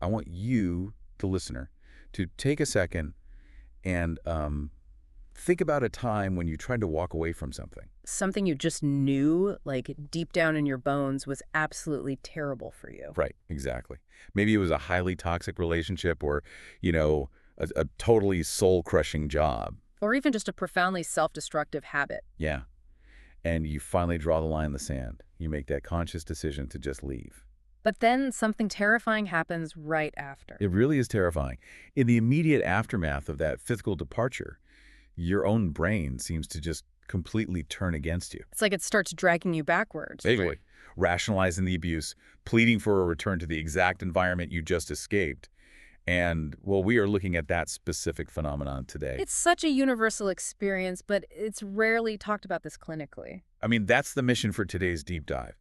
I want you, the listener, to take a second and think about a time when you tried to walk away from something. Something you just knew, like deep down in your bones, was absolutely terrible for you. Right, exactly. Maybe it was a highly toxic relationship or, a totally soul-crushing job. Or even just a profoundly self-destructive habit. Yeah. And you finally draw the line in the sand. You make that conscious decision to just leave. But then something terrifying happens right after. It really is terrifying. In the immediate aftermath of that physical departure, your own brain seems to just completely turn against you. It's like it starts dragging you backwards. Basically, rationalizing the abuse, pleading for a return to the exact environment you just escaped. And, well, we are looking at that specific phenomenon today. It's such a universal experience, but it's rarely talked about this clinically. I mean, that's the mission for today's deep dive.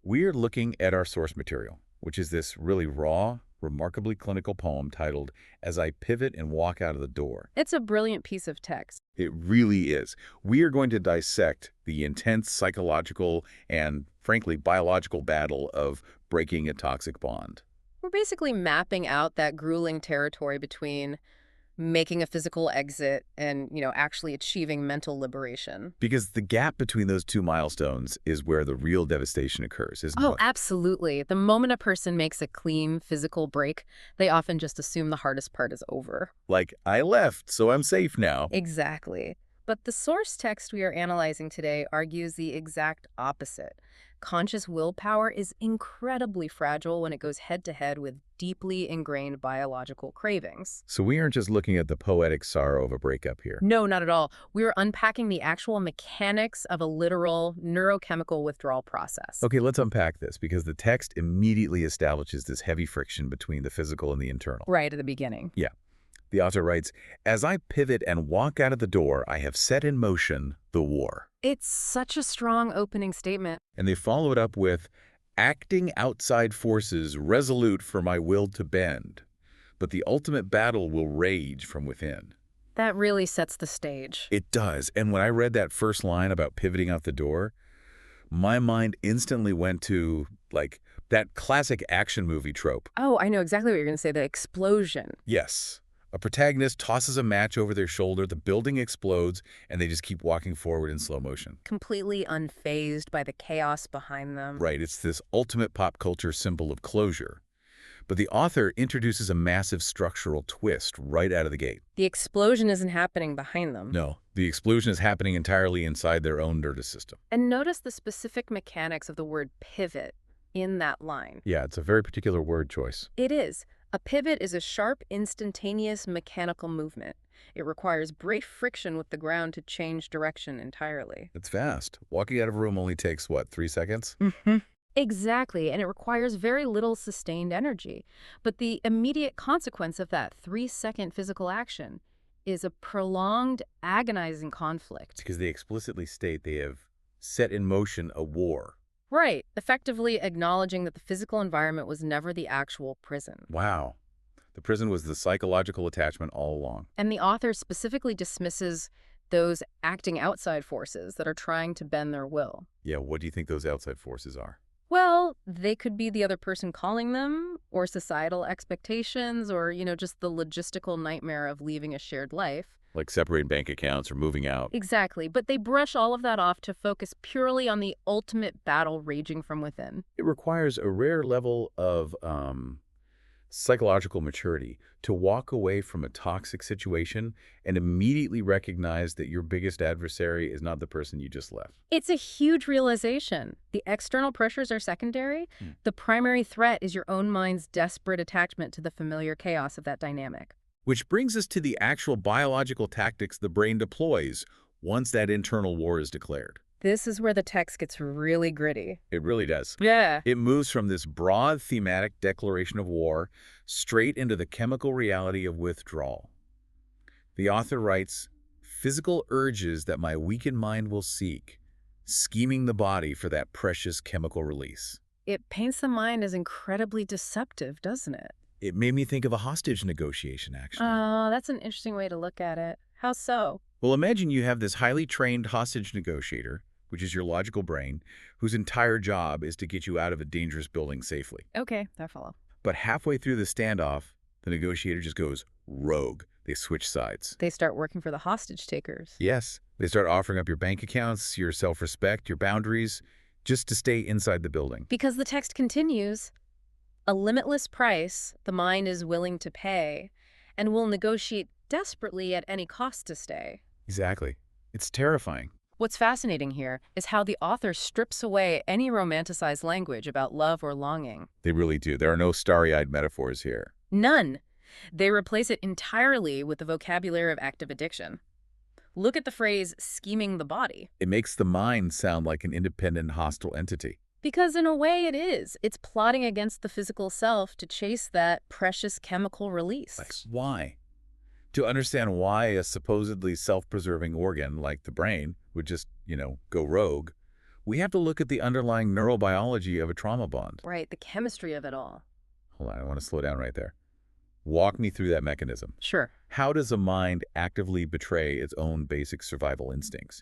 We're looking at our source material, which is this really raw, remarkably clinical poem titled, As I Pivot and Walk Out of the Door. It's a brilliant piece of text. It really is. We are going to dissect the intense psychological and, frankly, biological battle of breaking a toxic bond. We're basically mapping out that grueling territory between making a physical exit and, actually achieving mental liberation. Because the gap between those two milestones is where the real devastation occurs, isn't it? Oh, absolutely. The moment a person makes a clean physical break, they often just assume the hardest part is over. Like, I left, so I'm safe now. Exactly. But the source text we are analyzing today argues the exact opposite. Conscious willpower is incredibly fragile when it goes head-to-head with deeply ingrained biological cravings. So we aren't just looking at the poetic sorrow of a breakup here. No, not at all. We're unpacking the actual mechanics of a literal neurochemical withdrawal process. Okay, let's unpack this, because the text immediately establishes this heavy friction between the physical and the internal. Right at the beginning. Yeah. The author writes, As I pivot and walk out of the door, I have set in motion the war. It's such a strong opening statement. And they follow it up with, acting outside forces resolute for my will to bend, but the ultimate battle will rage from within. That really sets the stage. It does. And when I read that first line about pivoting out the door, my mind instantly went to, like, that classic action movie trope. Oh, I know exactly what you're going to say, the explosion. Yes. A protagonist tosses a match over their shoulder, the building explodes, and they just keep walking forward in slow motion. Completely unfazed by the chaos behind them. Right, it's this ultimate pop culture symbol of closure. But the author introduces a massive structural twist right out of the gate. The explosion isn't happening behind them. No, the explosion is happening entirely inside their own nervous system. And notice the specific mechanics of the word pivot in that line. Yeah, it's a very particular word choice. It is. A pivot is a sharp, instantaneous mechanical movement. It requires brief friction with the ground to change direction entirely. It's fast. Walking out of a room only takes, what, 3 seconds? Mm-hmm. Exactly, and it requires very little sustained energy. But the immediate consequence of that 3-second physical action is a prolonged, agonizing conflict. Because they explicitly state they have set in motion a war. Right, effectively acknowledging that the physical environment was never the actual prison. Wow. The prison was the psychological attachment all along. And the author specifically dismisses those acting outside forces that are trying to bend their will. Yeah, what do you think those outside forces are? Well, they could be the other person calling them, or societal expectations, or, just the logistical nightmare of leaving a shared life. Like separating bank accounts or moving out. Exactly, but they brush all of that off to focus purely on the ultimate battle raging from within. It requires a rare level of psychological maturity to walk away from a toxic situation and immediately recognize that your biggest adversary is not the person you just left. It's a huge realization. The external pressures are secondary. The primary threat is your own mind's desperate attachment to the familiar chaos of that dynamic. Which brings us to the actual biological tactics the brain deploys once that internal war is declared. This is where the text gets really gritty. It really does. Yeah. It moves from this broad thematic declaration of war straight into the chemical reality of withdrawal. The author writes, physical urges that my weakened mind will seek, scheming the body for that precious chemical release. It paints the mind as incredibly deceptive, doesn't it? It made me think of a hostage negotiation, actually. Oh, that's an interesting way to look at it. How so? Well, imagine you have this highly trained hostage negotiator, which is your logical brain, whose entire job is to get you out of a dangerous building safely. Okay, that follow. But halfway through the standoff, the negotiator just goes rogue. They switch sides. They start working for the hostage takers. Yes, they start offering up your bank accounts, your self-respect, your boundaries, just to stay inside the building. Because the text continues, a limitless price the mind is willing to pay and will negotiate desperately at any cost to stay. Exactly. It's terrifying. What's fascinating here is how the author strips away any romanticized language about love or longing. They really do. There are no starry-eyed metaphors here. None. They replace it entirely with the vocabulary of active addiction. Look at the phrase, scheming the body. It makes the mind sound like an independent, hostile entity. Because in a way it is. It's plotting against the physical self to chase that precious chemical release. Like, why? To understand why a supposedly self-preserving organ like the brain would just, go rogue, we have to look at the underlying neurobiology of a trauma bond. Right, the chemistry of it all. Hold on, I want to slow down right there. Walk me through that mechanism. Sure. How does a mind actively betray its own basic survival instincts?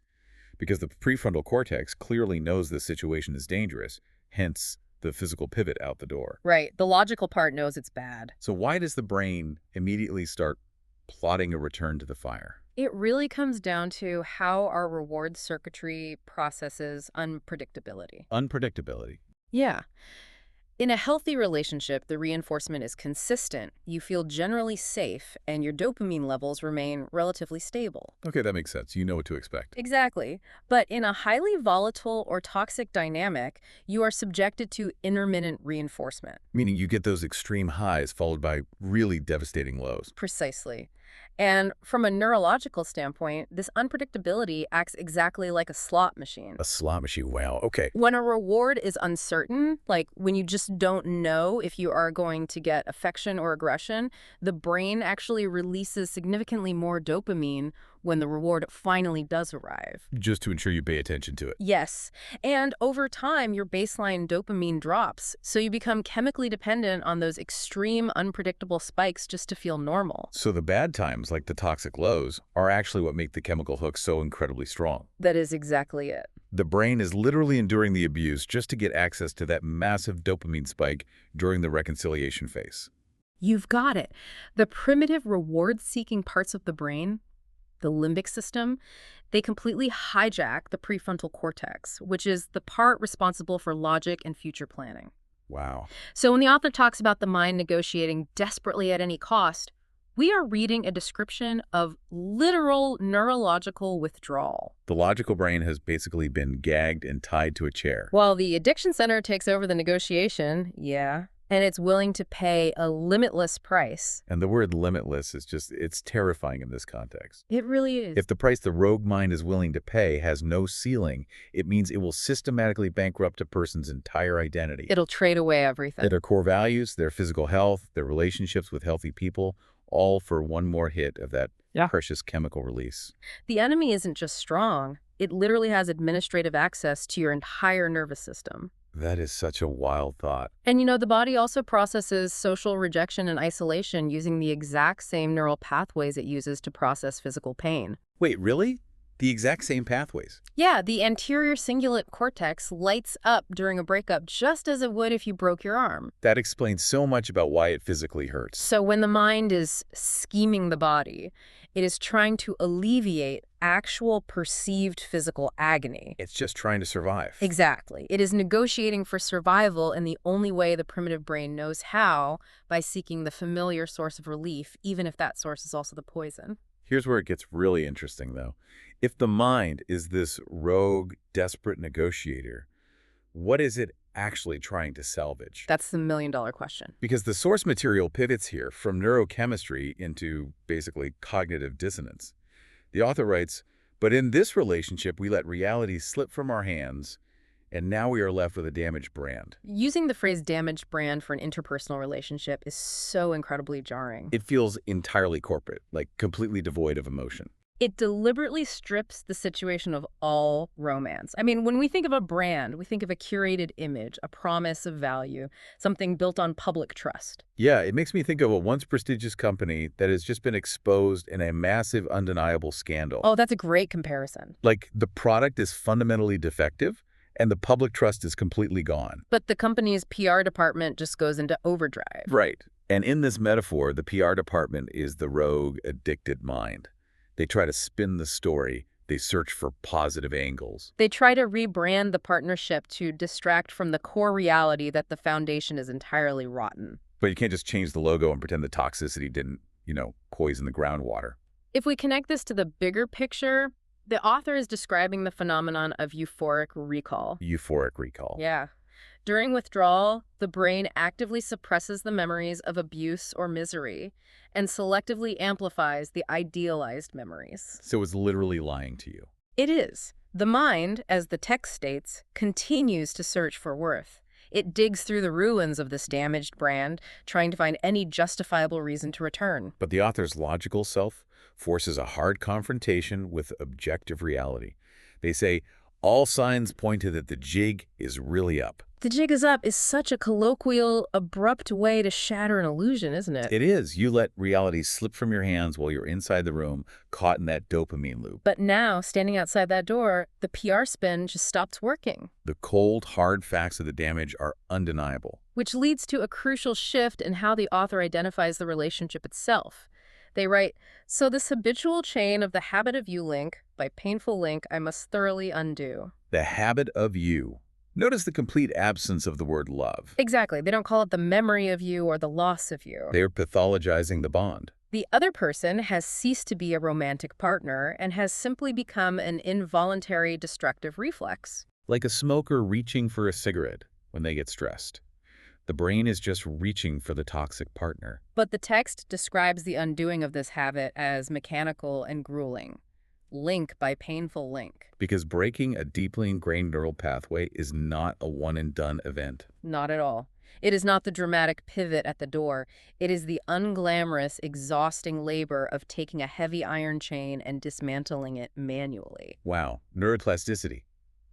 Because the prefrontal cortex clearly knows the situation is dangerous, hence the physical pivot out the door. Right, the logical part knows it's bad. So why does the brain immediately start plotting a return to the fire? It really comes down to how our reward circuitry processes unpredictability. Unpredictability. Yeah. In a healthy relationship, the reinforcement is consistent. You feel generally safe, and your dopamine levels remain relatively stable. Okay, that makes sense. You know what to expect. Exactly. But in a highly volatile or toxic dynamic, you are subjected to intermittent reinforcement. Meaning you get those extreme highs followed by really devastating lows. Precisely. And from a neurological standpoint, this unpredictability acts exactly like a slot machine. A slot machine, wow, okay. When a reward is uncertain, like when you just don't know if you are going to get affection or aggression, the brain actually releases significantly more dopamine when the reward finally does arrive. Just to ensure you pay attention to it. Yes, and over time, your baseline dopamine drops, so you become chemically dependent on those extreme, unpredictable spikes just to feel normal. So the bad times, like the toxic lows, are actually what make the chemical hook so incredibly strong. That is exactly it. The brain is literally enduring the abuse just to get access to that massive dopamine spike during the reconciliation phase. You've got it. The primitive reward-seeking parts of the brain, the limbic system, they completely hijack the prefrontal cortex, which is the part responsible for logic and future planning. Wow. So when the author talks about the mind negotiating desperately at any cost, we are reading a description of literal neurological withdrawal. The logical brain has basically been gagged and tied to a chair. While the addiction center takes over the negotiation, and it's willing to pay a limitless price. And the word limitless is it's terrifying in this context. It really is. If the price the rogue mind is willing to pay has no ceiling, it means it will systematically bankrupt a person's entire identity. It'll trade away everything. Their core values, their physical health, their relationships with healthy people, all for one more hit of that precious chemical release. The enemy isn't just strong. It literally has administrative access to your entire nervous system. That is such a wild thought. And the body also processes social rejection and isolation using the exact same neural pathways it uses to process physical pain. Wait, really? The exact same pathways? Yeah, the anterior cingulate cortex lights up during a breakup just as it would if you broke your arm. That explains so much about why it physically hurts. So when the mind is scheming the body, it is trying to alleviate actual perceived physical agony. It's just trying to survive. Exactly. It is negotiating for survival in the only way the primitive brain knows how, by seeking the familiar source of relief, even if that source is also the poison. Here's where it gets really interesting, though. If the mind is this rogue, desperate negotiator, what is it actually trying to salvage? That's the million-dollar question. Because the source material pivots here from neurochemistry into basically cognitive dissonance. The author writes, but in this relationship, we let reality slip from our hands, and now we are left with a damaged brand. Using the phrase damaged brand for an interpersonal relationship is so incredibly jarring. It feels entirely corporate, like completely devoid of emotion. It deliberately strips the situation of all romance. I mean, when we think of a brand, we think of a curated image, a promise of value, something built on public trust. Yeah, it makes me think of a once prestigious company that has just been exposed in a massive, undeniable scandal. Oh, that's a great comparison. Like the product is fundamentally defective, and the public trust is completely gone. But the company's PR department just goes into overdrive. Right. And in this metaphor, the PR department is the rogue, addicted mind. They try to spin the story. They search for positive angles. They try to rebrand the partnership to distract from the core reality that the foundation is entirely rotten. But you can't just change the logo and pretend the toxicity didn't, poison the groundwater. If we connect this to the bigger picture, the author is describing the phenomenon of euphoric recall. Euphoric recall. Yeah. During withdrawal, the brain actively suppresses the memories of abuse or misery and selectively amplifies the idealized memories. So it's literally lying to you. It is. The mind, as the text states, continues to search for worth. It digs through the ruins of this damaged brand, trying to find any justifiable reason to return. But the author's logical self forces a hard confrontation with objective reality. They say, all signs point to that the jig is really up. The jig is up is such a colloquial, abrupt way to shatter an illusion, isn't it? It is. You let reality slip from your hands while you're inside the room, caught in that dopamine loop. But now, standing outside that door, the PR spin just stops working. The cold, hard facts of the damage are undeniable. Which leads to a crucial shift in how the author identifies the relationship itself. They write, so this habitual chain of the habit of you link, by painful link, I must thoroughly undo. The habit of you. Notice the complete absence of the word love. Exactly. They don't call it the memory of you or the loss of you. They are pathologizing the bond. The other person has ceased to be a romantic partner and has simply become an involuntary destructive reflex. Like a smoker reaching for a cigarette when they get stressed. The brain is just reaching for the toxic partner. But the text describes the undoing of this habit as mechanical and grueling. Link by painful link. Because breaking a deeply ingrained neural pathway is not a one-and-done event. Not at all. It is not the dramatic pivot at the door. It is the unglamorous, exhausting labor of taking a heavy iron chain and dismantling it manually. Wow, neuroplasticity.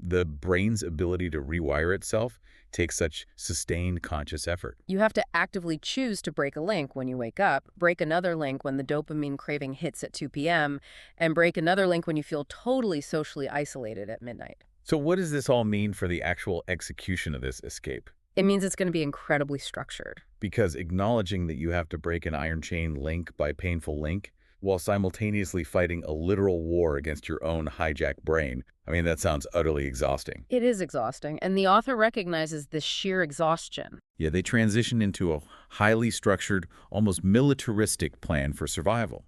The brain's ability to rewire itself takes such sustained conscious effort. You have to actively choose to break a link when you wake up, break another link when the dopamine craving hits at 2 p.m., and break another link when you feel totally socially isolated at midnight. So what does this all mean for the actual execution of this escape? It means it's going to be incredibly structured. Because acknowledging that you have to break an iron chain link by painful link, while simultaneously fighting a literal war against your own hijacked brain, that sounds utterly exhausting. It is exhausting, and the author recognizes this sheer exhaustion. Yeah, they transition into a highly structured, almost militaristic plan for survival.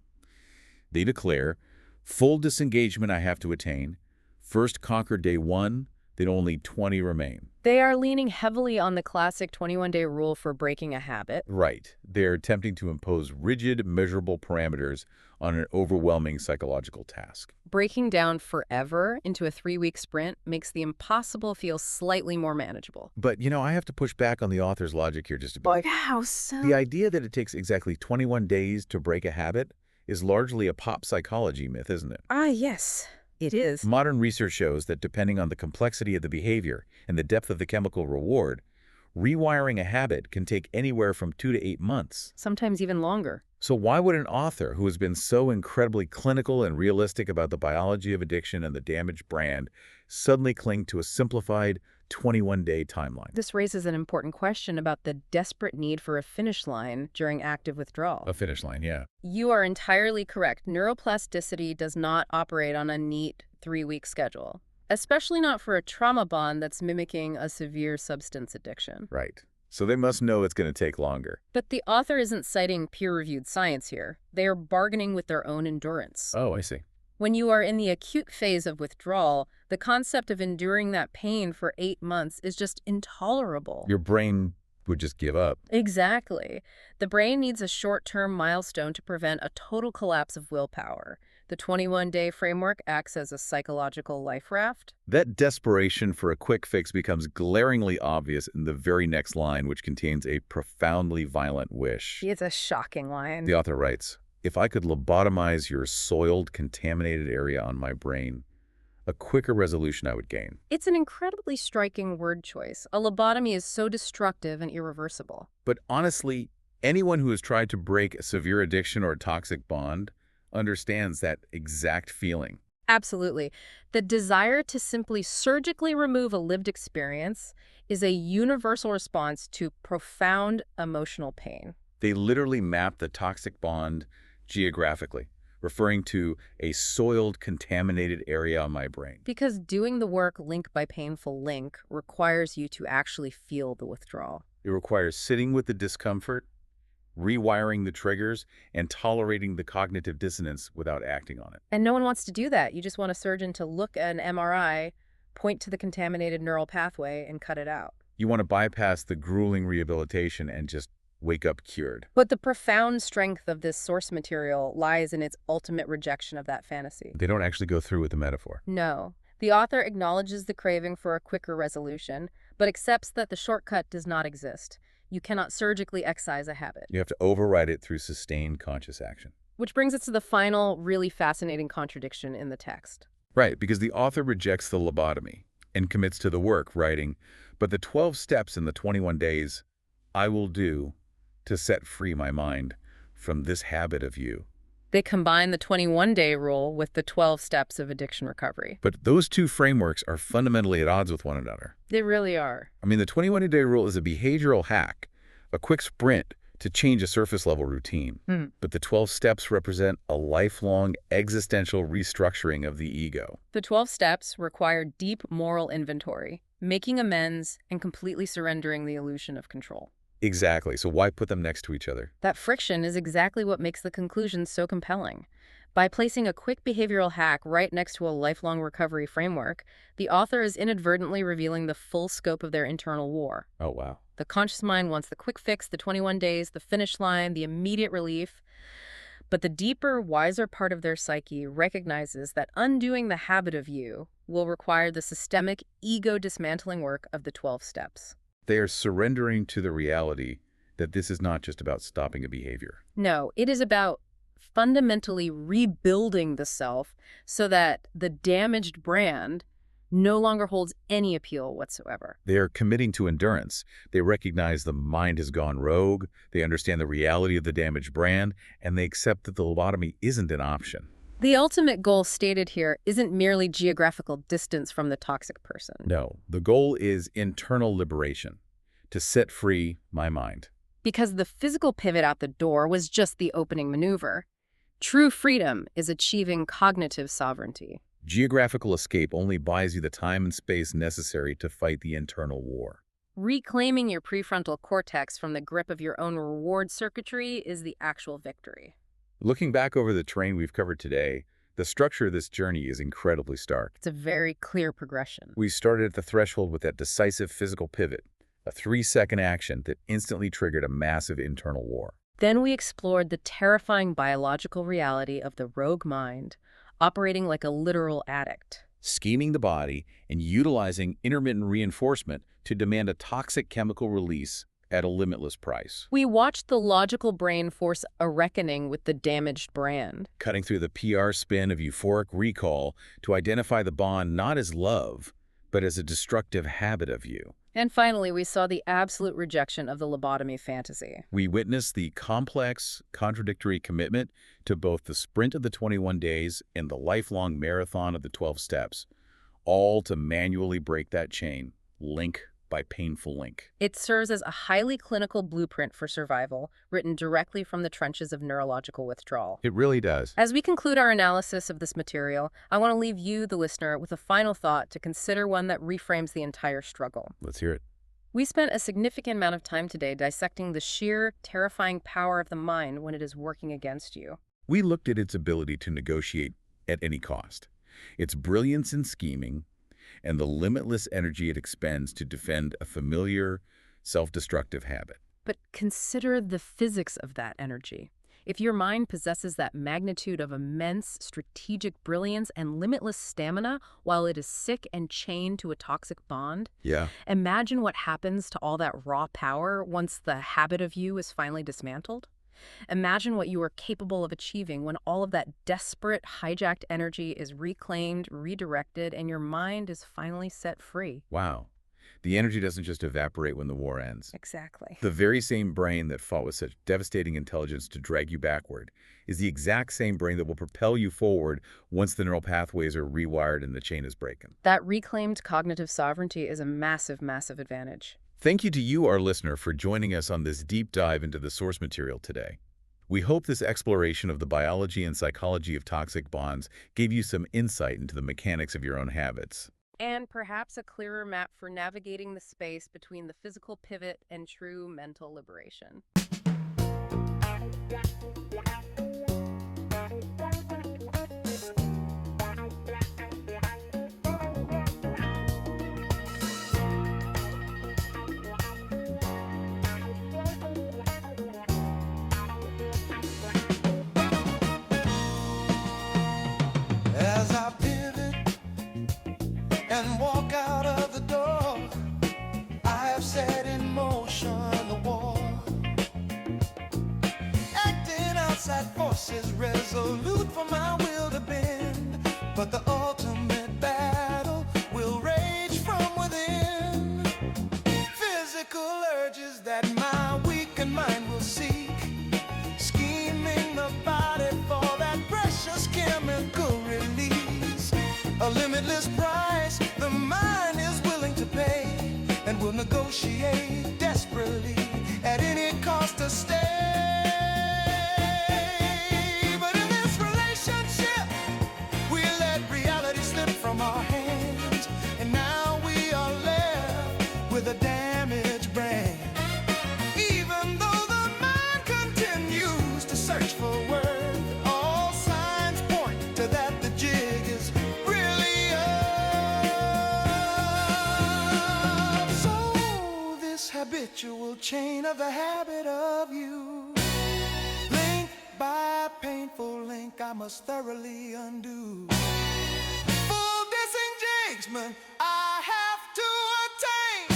They declare, full disengagement I have to attain, first conquer day 1, then only 20 remain. They are leaning heavily on the classic 21-day rule for breaking a habit. Right. They're attempting to impose rigid, measurable parameters on an overwhelming psychological task. Breaking down forever into a 3-week sprint makes the impossible feel slightly more manageable. But, I have to push back on the author's logic here just a bit. Like how so? The idea that it takes exactly 21 days to break a habit is largely a pop psychology myth, isn't it? Yes. It is. Modern research shows that depending on the complexity of the behavior and the depth of the chemical reward, rewiring a habit can take anywhere from 2 to 8 months. Sometimes even longer. So why would an author who has been so incredibly clinical and realistic about the biology of addiction and the damaged brand suddenly cling to a simplified 21-day timeline? This raises an important question about the desperate need for a finish line during active withdrawal. A finish line, yeah. You are entirely correct. Neuroplasticity does not operate on a neat 3-week schedule, especially not for a trauma bond that's mimicking a severe substance addiction. Right. So they must know it's going to take longer. But the author isn't citing peer-reviewed science here. They are bargaining with their own endurance. Oh, I see. When you are in the acute phase of withdrawal, the concept of enduring that pain for 8 months is just intolerable. Your brain would just give up. Exactly. The brain needs a short-term milestone to prevent a total collapse of willpower. The 21-day framework acts as a psychological life raft. That desperation for a quick fix becomes glaringly obvious in the very next line, which contains a profoundly violent wish. It's a shocking line. The author writes, if I could lobotomize your soiled, contaminated area on my brain, a quicker resolution I would gain. It's an incredibly striking word choice. A lobotomy is so destructive and irreversible. But honestly, anyone who has tried to break a severe addiction or a toxic bond understands that exact feeling. Absolutely. The desire to simply surgically remove a lived experience is a universal response to profound emotional pain. They literally map the toxic bond geographically, referring to a soiled, contaminated area on my brain. Because doing the work link by painful link requires you to actually feel the withdrawal. It requires sitting with the discomfort, rewiring the triggers, and tolerating the cognitive dissonance without acting on it. And no one wants to do that. You just want a surgeon to look at an MRI, point to the contaminated neural pathway, and cut it out. You want to bypass the grueling rehabilitation and just wake up cured. But the profound strength of this source material lies in its ultimate rejection of that fantasy. They don't actually go through with the metaphor. No. The author acknowledges the craving for a quicker resolution, but accepts that the shortcut does not exist. You cannot surgically excise a habit. You have to override it through sustained conscious action. Which brings us to the final, really fascinating contradiction in the text. Right, because the author rejects the lobotomy and commits to the work, writing, "But the 12 steps in the 21 days I will do to set free my mind from this habit of you." They combine the 21-day rule with the 12 steps of addiction recovery. But those two frameworks are fundamentally at odds with one another. They really are. I mean, the 21-day rule is a behavioral hack, a quick sprint to change a surface-level routine. But the 12 steps represent a lifelong existential restructuring of the ego. The 12 steps require deep moral inventory, making amends, and completely surrendering the illusion of control. Exactly. So why put them next to each other? That friction is exactly what makes the conclusion so compelling. By placing a quick behavioral hack right next to a lifelong recovery framework, the author is inadvertently revealing the full scope of their internal war. Oh, wow. The conscious mind wants the quick fix, the 21 days, the finish line, the immediate relief. But the deeper, wiser part of their psyche recognizes that undoing the habit of you will require the systemic, ego-dismantling work of the 12 steps. They are surrendering to the reality that this is not just about stopping a behavior. No, it is about fundamentally rebuilding the self so that the damaged brand no longer holds any appeal whatsoever. They are committing to endurance. They recognize the mind has gone rogue, they understand the reality of the damaged brand, and they accept that the lobotomy isn't an option. The ultimate goal stated here isn't merely geographical distance from the toxic person. No, the goal is internal liberation, to set free my mind. Because the physical pivot out the door was just the opening maneuver. True freedom is achieving cognitive sovereignty. Geographical escape only buys you the time and space necessary to fight the internal war. Reclaiming your prefrontal cortex from the grip of your own reward circuitry is the actual victory. Looking back over the terrain we've covered today, the structure of this journey is incredibly stark. It's a very clear progression. We started at the threshold with that decisive physical pivot, a 3-second action that instantly triggered a massive internal war. Then we explored the terrifying biological reality of the rogue mind, operating like a literal addict. Scheming the body and utilizing intermittent reinforcement to demand a toxic chemical release at a limitless price. We watched the logical brain force a reckoning with the damaged brand. Cutting through the PR spin of euphoric recall to identify the bond not as love, but as a destructive habit of you. And finally, we saw the absolute rejection of the lobotomy fantasy. We witnessed the complex, contradictory commitment to both the sprint of the 21 days and the lifelong marathon of the 12 steps, all to manually break that chain, link by painful link. It serves as a highly clinical blueprint for survival, written directly from the trenches of neurological withdrawal. It really does. As we conclude our analysis of this material, I want to leave you, the listener, with a final thought to consider, one that reframes the entire struggle. Let's hear it. We spent a significant amount of time today dissecting the sheer, terrifying power of the mind when it is working against you. We looked at its ability to negotiate at any cost, its brilliance in scheming, and the limitless energy it expends to defend a familiar, self-destructive habit. But consider the physics of that energy. If your mind possesses that magnitude of immense strategic brilliance and limitless stamina while it is sick and chained to a toxic bond, Yeah. imagine what happens to all that raw power once the habit of you is finally dismantled. Imagine what you are capable of achieving when all of that desperate, hijacked energy is reclaimed, redirected, and your mind is finally set free. Wow. The energy doesn't just evaporate when the war ends. Exactly. The very same brain that fought with such devastating intelligence to drag you backward is the exact same brain that will propel you forward once the neural pathways are rewired and the chain is broken. That reclaimed cognitive sovereignty is a massive, massive advantage. Thank you to you, our listener, for joining us on this deep dive into the source material today. We hope this exploration of the biology and psychology of toxic bonds gave you some insight into the mechanics of your own habits. And perhaps a clearer map for navigating the space between the physical pivot and true mental liberation. As I pivot and walk out of the door, I have set in motion the war. Acting outside forces, resolute for my will to bend. But the ultimate battle will rage from within. Physical urges that my weakened mind will seek, scheming the body for that precious chemical release. A limitless price the mind is willing to pay, and will negotiate desperately at any cost to stay. But in this relationship, we let reality slip from our hands, and now we are left with a damaged brand. Even though the mind continues to search for worth, all signs point to that the jig is really up. So this habitual chain of the habit of you, link by painful link, I must thoroughly undo. Full disengagement I have to attain.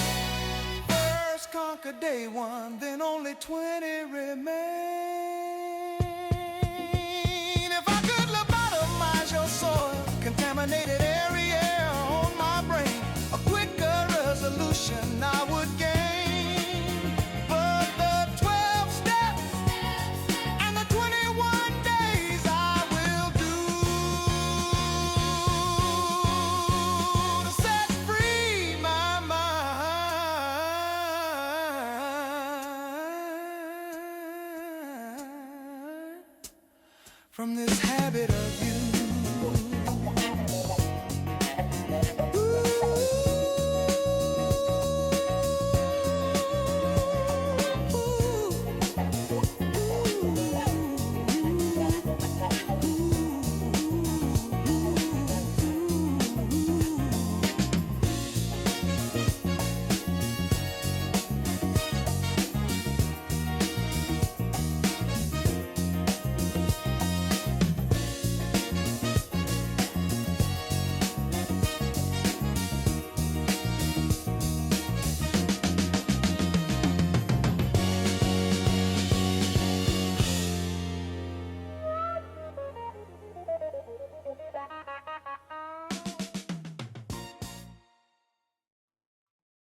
First conquer day one, then only 20 remain. If I could lobotomize your soil, contaminated area on my brain, a quicker resolution I would gain. But the 12 steps and the 21 days I will do to set free my mind from this habit of you.